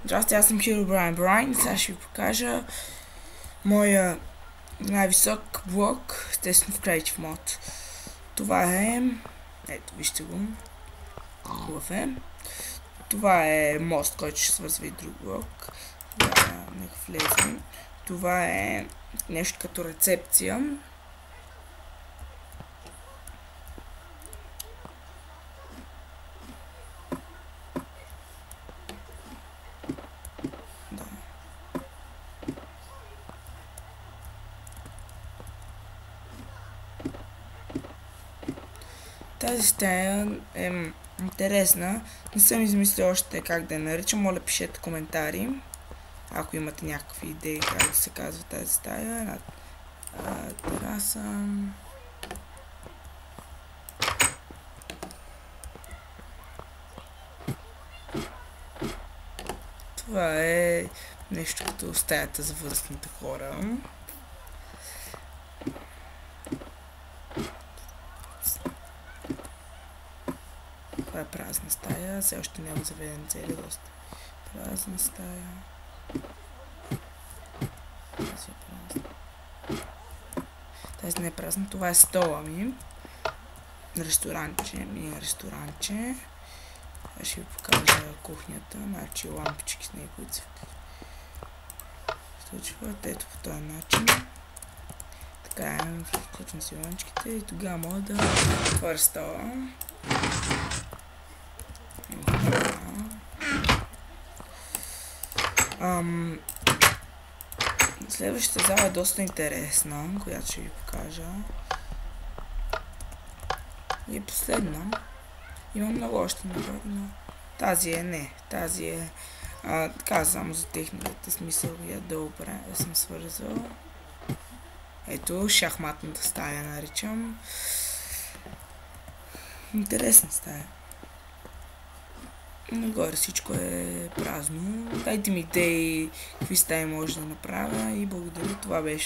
Здрасти, аз съм Herobrine Брайн. Сега ще ви покажа моя най-висок блок, естествено в Creative Mode. Това е... Ето, вижте го. Хубав е. Това е мост, който ще свързва и друг блок. Нека влезем. Това е нещо като рецепция. Тази стая е интересна. Не съм измислил още как да я наричам. Моля, пишете коментари, ако имате някакви идеи как да се казва тази стая. Една тераса. Това е нещо като стаята за възрастните хора. Това е празна стая, все още няма заведен цели, доста празна стая. Тази е празна. Тази не е празна, това е стола ми. Ресторанче, мини ресторанче. Аз ще ви покажа кухнята, значи лампички с нея, които се случват. Ето по този начин. Така е, включвам си лампичките и тогава мога да отворя стола. Следващата зала е доста интересна, която ще ви покажа. И последна. Има много още нагоре, но тази е не. Тази е така само за техниката, смисъл я добре съм свързал. Ето, шахматната стая наричам. Интересна стая. Нагоре всичко е празно. Дайте ми идеи какви стаи може да направя и благодаря. Това беше.